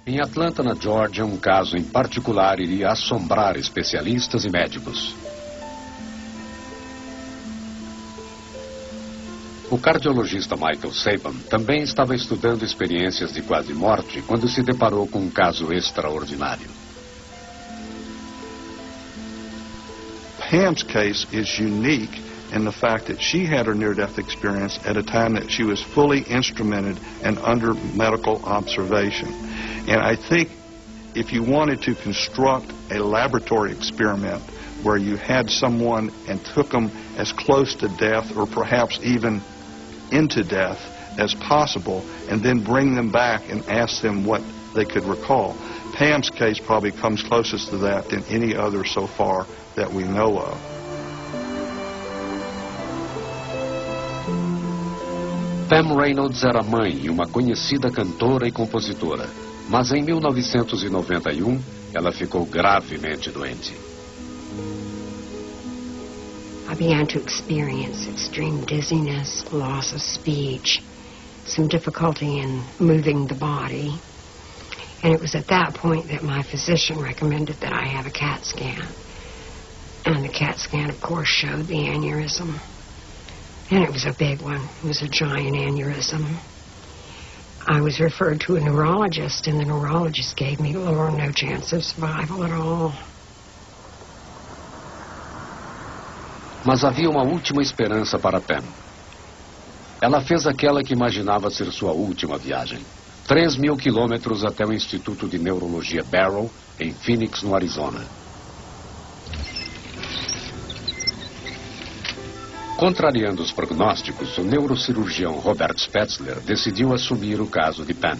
Em Atlanta, na Geórgia, um caso em particular iria assombrar especialistas e médicos. O cardiologista Michael Saban também estava estudando experiências de quase morte quando se deparou com um caso extraordinário. Pam's case is unique in the fact that she had her near-death experience at a time that she was fully instrumented and under medical observation. And I think if you wanted to construct a laboratory experiment where you had someone and took them as close to death or perhaps even into death as possible and then bring them back and ask them what they could recall, Pam's case probably comes closest to that than any other so far that we know of. Pam Reynolds era mãe e uma conhecida cantora e compositora, mas em 1991 ela ficou gravemente doente. I began to experience extreme dizziness, loss of speech, some difficulty in moving the body. And it was at that point that my physician recommended that I have a CAT scan. And the CAT scan, of course, showed the aneurysm. And it was a big one. It was a giant aneurysm. I was referred to a neurologist, and the neurologist gave me little or no chance of survival at all. Mas havia uma última esperança para Pam. Ela fez aquela que imaginava ser sua última viagem. 3.000 quilômetros até o Instituto de Neurologia Barrow, em Phoenix, no Arizona. Contrariando os prognósticos, o neurocirurgião Robert Spetzler decidiu assumir o caso de Pam.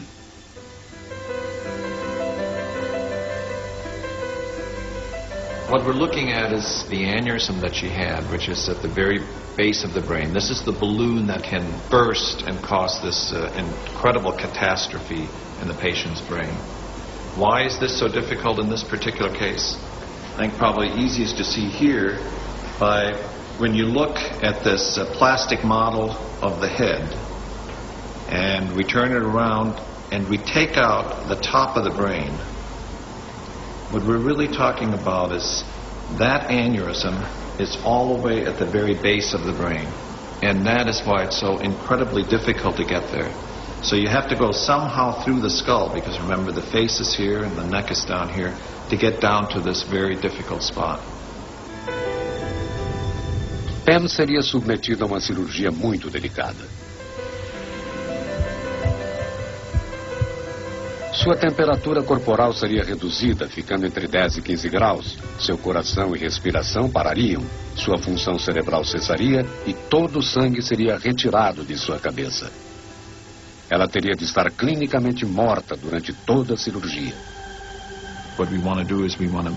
What we're looking at is the aneurysm that she had, which is at the very base of the brain. This is the balloon that can burst and cause this incredible catastrophe in the patient's brain. Why is this so difficult in this particular case? I think probably easiest to see here by when you look at this plastic model of the head and we turn it around and we take out the top of the brain. What we're really talking about is that aneurysm is all the way at the very base of the brain. And that is why it's so incredibly difficult to get there. So you have to go somehow through the skull, because remember the face is here and the neck is down here, to get down to this very difficult spot. Pam seria submetida a uma cirurgia muito delicada. Sua temperatura corporal seria reduzida, ficando entre 10 e 15 graus. Seu coração e respiração parariam, sua função cerebral cessaria e todo o sangue seria retirado de sua cabeça. Ela teria de estar clinicamente morta durante toda a cirurgia. What we want to do is we want to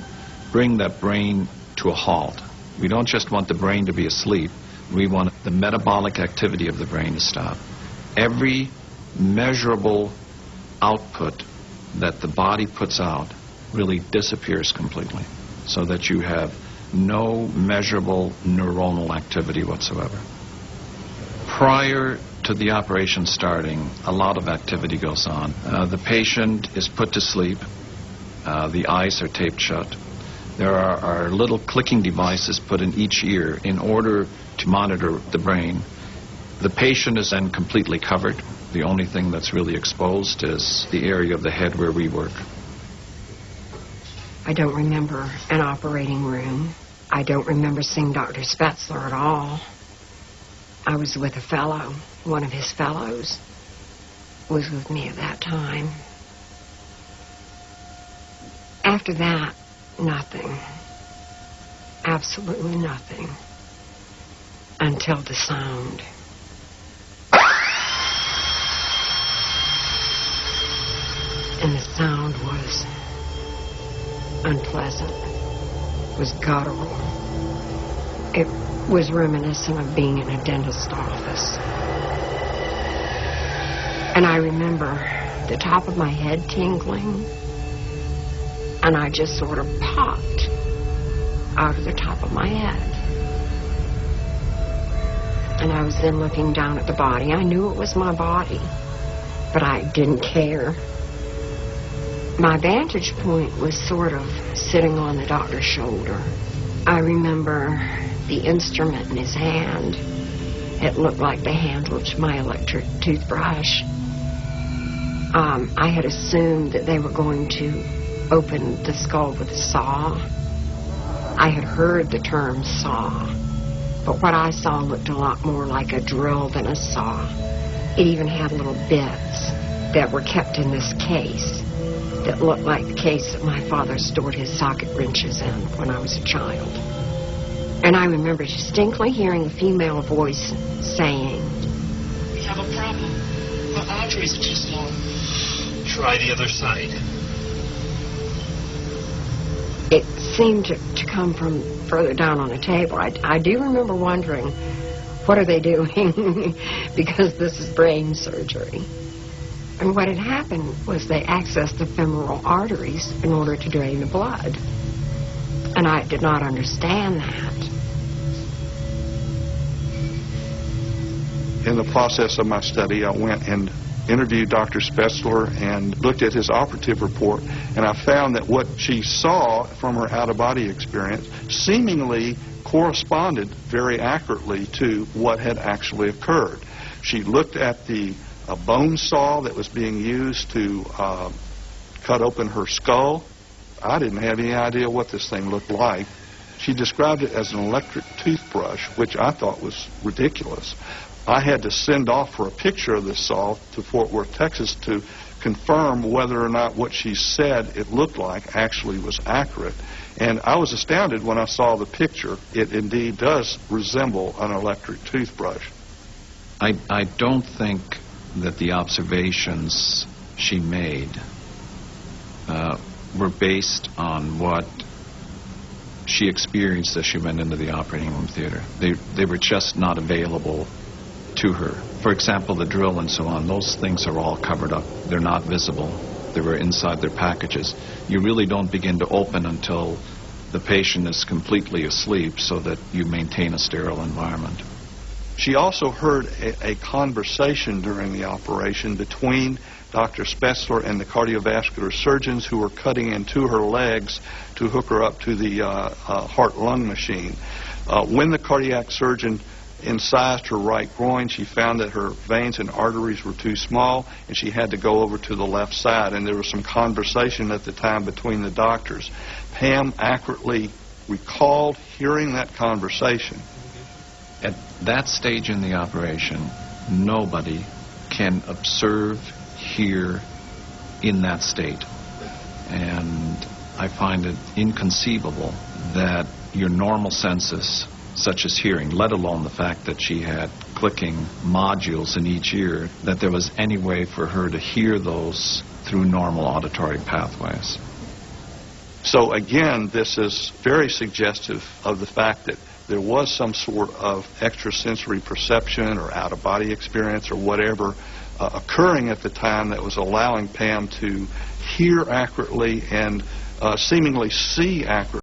bring that brain to a halt. We don't just want the brain to be asleep. We want the metabolic activity of the brain to stop. Every measurable output that the body puts out really disappears completely, so that you have no measurable neuronal activity whatsoever. Prior to the operation starting, a lot of activity goes on. The patient is put to sleep. The eyes are taped shut. There are little clicking devices put in each ear in order to monitor the brain. The patient is then completely covered. The only thing that's really exposed is the area of the head where we work. I don't remember an operating room. I don't remember seeing Dr. Spetzler at all. I was with a fellow. One of his fellows was with me at that time. After that, nothing. Absolutely nothing. Until the sound. And the sound was unpleasant, was guttural. It was reminiscent of being in a dentist's office. And I remember the top of my head tingling, and I just sort of popped out of the top of my head. And I was then looking down at the body. I knew it was my body, but I didn't care. My vantage point was sort of sitting on the doctor's shoulder. I remember the instrument in his hand. It looked like the handle to my electric toothbrush. I had assumed that they were going to open the skull with a saw. I had heard the term saw, but what I saw looked a lot more like a drill than a saw. It even had little bits that were kept in this case that looked like the case that my father stored his socket wrenches in when I was a child. And I remember distinctly hearing a female voice saying, "We have a problem. The arteries are too small. Try the other side." It seemed to come from further down on the table. I do remember wondering, what are they doing? Because this is brain surgery. And what had happened was they accessed the femoral arteries in order to drain the blood. And I did not understand that. In the process of my study, I went and interviewed Dr. Spetzler and looked at his operative report, and I found that what she saw from her out-of-body experience seemingly corresponded very accurately to what had actually occurred. She looked at the bone saw that was being used to cut open her skull. I didn't have any idea what this thing looked like. She described it as an electric toothbrush, which I thought was ridiculous. I had to send off for a picture of this saw to Fort Worth, Texas, to confirm whether or not what she said it looked like actually was accurate. And I was astounded when I saw the picture. It indeed does resemble an electric toothbrush. I don't think that the observations she made were based on what she experienced as she went into the operating room theater. They were just not available to her. For example, the drill and so on, those things are all covered up. They're not visible. They were inside their packages. You really don't begin to open until the patient is completely asleep so that you maintain a sterile environment. She also heard a conversation during the operation between Dr. Spetzler and the cardiovascular surgeons who were cutting into her legs to hook her up to the heart-lung machine. When the cardiac surgeon incised her right groin, she found that her veins and arteries were too small, and she had to go over to the left side. And there was some conversation at the time between the doctors. Pam accurately recalled hearing that conversation. At that stage in the operation, nobody can observe, hear in that state. And I find it inconceivable that your normal senses, such as hearing, let alone the fact that she had clicking modules in each ear, that there was any way for her to hear those through normal auditory pathways. So again, this is very suggestive of the fact that there was some sort of extrasensory perception or out-of-body experience or whatever occurring at the time that was allowing Pam to hear accurately and seemingly see accurately